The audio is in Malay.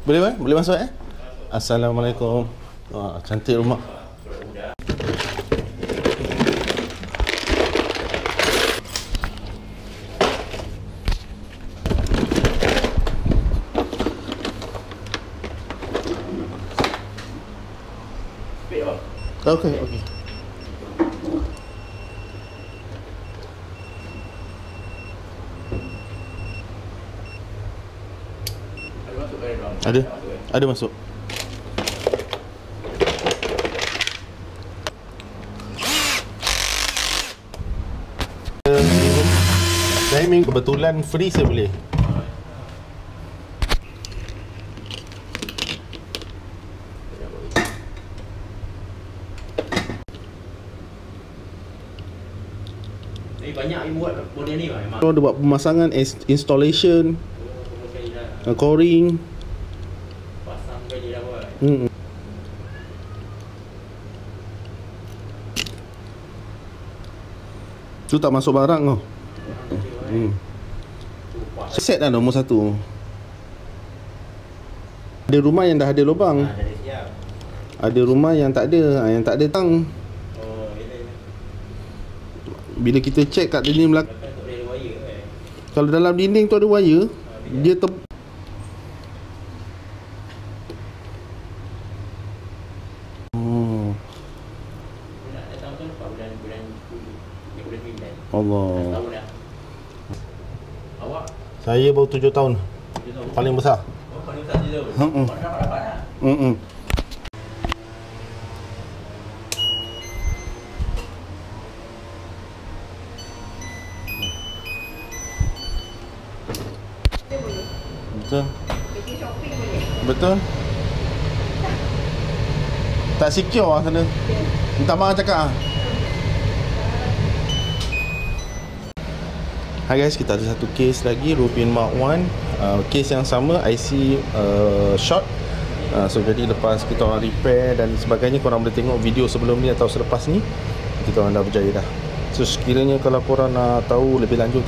Boleh, boleh masuk Assalamualaikum. Wah, cantik rumah. Okey. Ada masuk. Timing kebetulan free saya boleh. Banyak yang buat model ni memang. Ada buat pemasangan, installation, coring. Pasang kali dah buat. Tu tak masuk barang kau. Set dah nombor 1. Ada rumah yang dah ada lubang. Ada rumah yang tak ada, yang tak ada tang. Bila kita check kat dinding belakang, kalau dalam dinding tu ada wire, dia Allah. Awak? Saya baru 7 tahun. Paling besar. Oh, paling besar 7 tahun. Dapat lah. Betul. Betul. Tak secure lah sana. Minta maaf cakap ah. Hai guys, kita ada satu case lagi, Rupin Mark 1. Case yang sama, IC short. So jadi lepas kita orang repair dan sebagainya, korang boleh tengok video sebelum ni atau selepas ni, kita orang dah berjaya dah. So sekiranya kalau korang nak tahu lebih lanjut